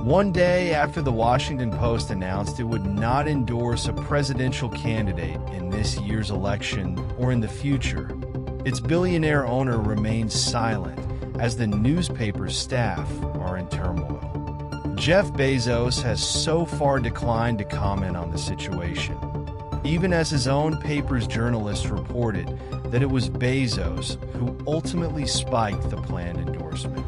One day after the Washington Post announced it would not endorse a presidential candidate in this year's election or in the future, its billionaire owner remains silent as the newspaper's staff are in turmoil. Jeff Bezos has so far declined to comment on the situation, even as his own paper's journalists reported that it was Bezos who ultimately spiked the planned endorsement.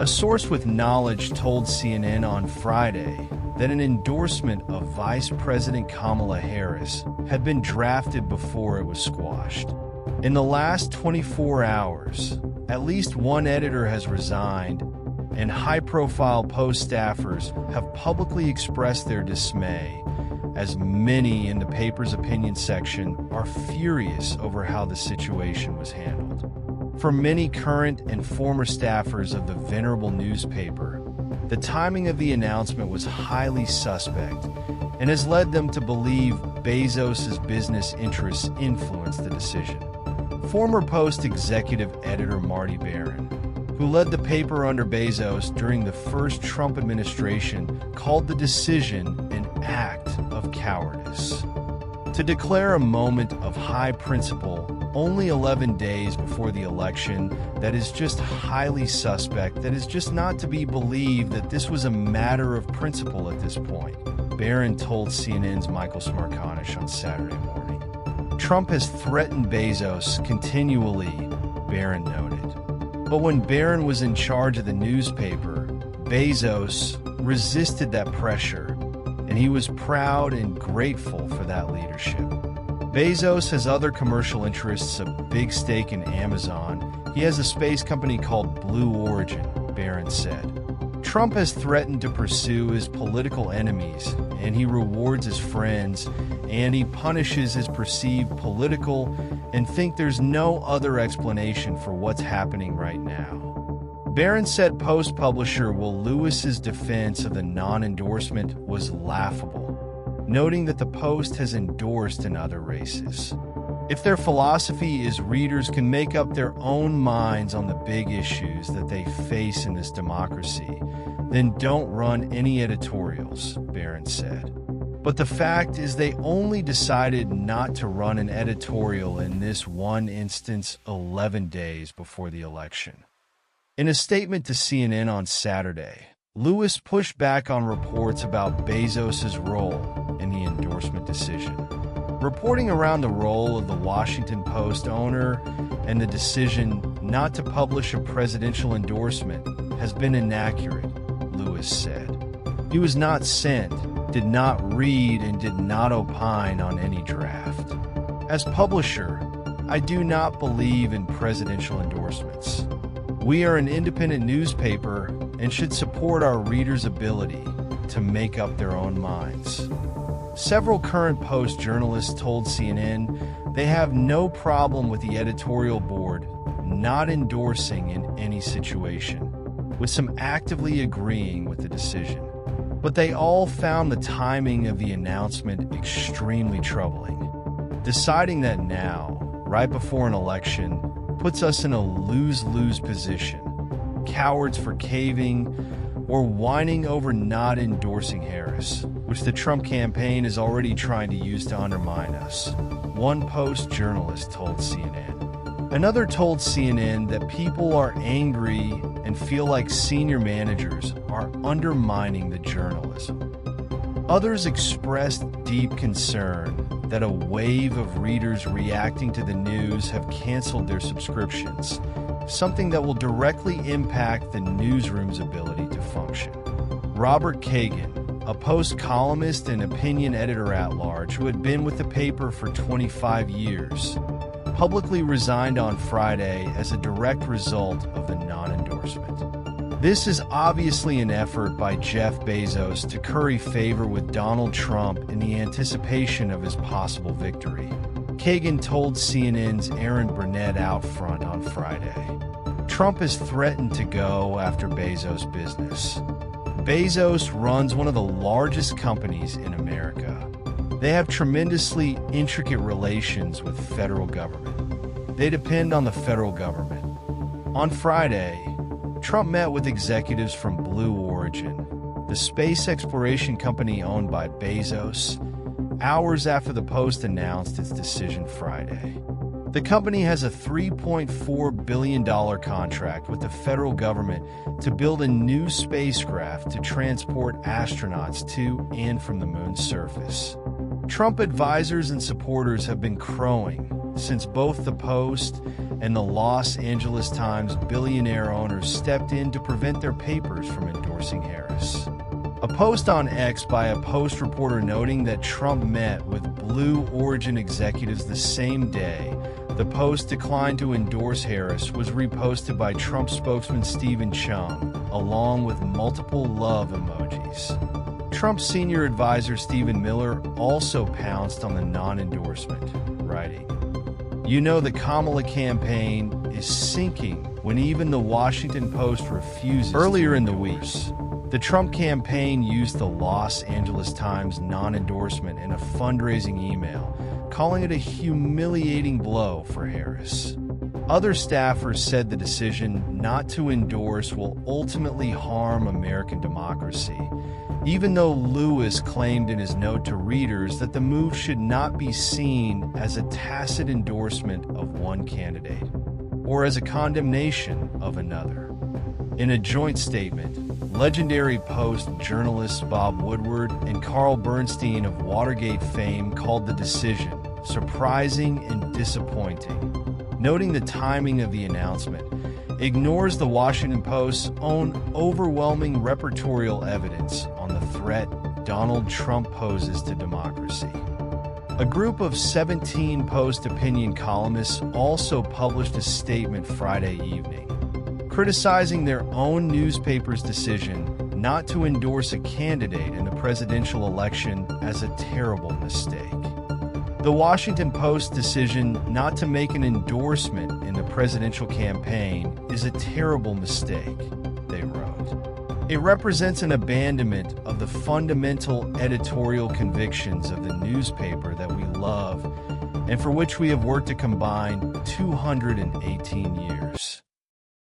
A source with knowledge told CNN on Friday that an endorsement of Vice President Kamala Harris had been drafted before it was squashed. In the last 24 hours, at least one editor has resigned, and high-profile Post staffers have publicly expressed their dismay, as many in the paper's opinion section are furious over how the situation was handled. For many current and former staffers of the venerable newspaper, the timing of the announcement was highly suspect and has led them to believe Bezos' business interests influenced the decision. Former Post executive editor Marty Barron, who led the paper under Bezos during the first Trump administration, called the decision an act of cowardice. To declare a moment of high principle only 11 days before the election, that is just highly suspect, that is just not to be believed that this was a matter of principle at this point, Barron told CNN's Michael Smarkanish on Saturday morning. Trump has threatened Bezos continually, Barron noted. But when Barron was in charge of the newspaper, Bezos resisted that pressure, and he was proud and grateful for that leadership. Bezos has other commercial interests, a big stake in Amazon. He has a space company called Blue Origin, Barron said. Trump has threatened to pursue his political enemies, and he rewards his friends, and he punishes his perceived political, and think there's no other explanation for what's happening right now. Barron said Post publisher Will Lewis's defense of the non-endorsement was laughable, noting that the Post has endorsed in other races. If their philosophy is readers can make up their own minds on the big issues that they face in this democracy, then don't run any editorials, Barron said. But the fact is they only decided not to run an editorial in this one instance 11 days before the election. In a statement to CNN on Saturday, Lewis pushed back on reports about Bezos' role in the endorsement decision, reporting around the role of the Washington Post owner and the decision not to publish a presidential endorsement has been inaccurate, Lewis said. He was not sent, did not read, and did not opine on any draft. As publisher, I do not believe in presidential endorsements. We are an independent newspaper and should support our readers' ability to make up their own minds. Several current Post journalists told CNN they have no problem with the editorial board not endorsing in any situation, with some actively agreeing with the decision. But they all found the timing of the announcement extremely troubling. Deciding that now, right before an election, puts us in a lose-lose position. Cowards for caving or whining over not endorsing Harris, which the Trump campaign is already trying to use to undermine us, one Post journalist told CNN. Another told CNN that people are angry and feel like senior managers are undermining the journalism. Others expressed deep concern that a wave of readers reacting to the news have canceled their subscriptions, something that will directly impact the newsroom's ability to function. Robert Kagan, a Post columnist and opinion editor-at-large who had been with the paper for 25 years, publicly resigned on Friday as a direct result of the non-endorsement. This is obviously an effort by Jeff Bezos to curry favor with Donald Trump in the anticipation of his possible victory, Kagan told CNN's Aaron Burnett out front on Friday. Trump has threatened to go after Bezos' business. Bezos runs one of the largest companies in America. They have tremendously intricate relations with federal government. They depend on the federal government. On Friday, Trump met with executives from Blue Origin, the space exploration company owned by Bezos, hours after the Post announced its decision Friday. The company has a $3.4 billion contract with the federal government to build a new spacecraft to transport astronauts to and from the moon's surface. Trump advisors and supporters have been crowing since both the Post and the Los Angeles Times billionaire owners stepped in to prevent their papers from endorsing Harris. A post on X by a Post reporter noting that Trump met with Blue Origin executives the same day the Post declined to endorse Harris was reposted by Trump spokesman Stephen Chum, along with multiple love emojis. Trump's senior advisor Stephen Miller also pounced on the non-endorsement, writing, "You know the Kamala campaign is sinking when even the Washington Post refuses." Earlier in the week, the Trump campaign used the Los Angeles Times non-endorsement in a fundraising email, calling it a humiliating blow for Harris. Other staffers said the decision not to endorse will ultimately harm American democracy, even though Lewis claimed in his note to readers that the move should not be seen as a tacit endorsement of one candidate or as a condemnation of another. In a joint statement, legendary Post journalists Bob Woodward and Carl Bernstein of Watergate fame called the decision surprising and disappointing, noting the timing of the announcement ignores the Washington Post's own overwhelming reportorial evidence on the threat Donald Trump poses to democracy. A group of 17 Post opinion columnists also published a statement Friday evening, criticizing their own newspaper's decision not to endorse a candidate in the presidential election as a terrible mistake. The Washington Post's decision not to make an endorsement in the presidential campaign is a terrible mistake, they wrote. It represents an abandonment of the fundamental editorial convictions of the newspaper that we love and for which we have worked a combined 218 years.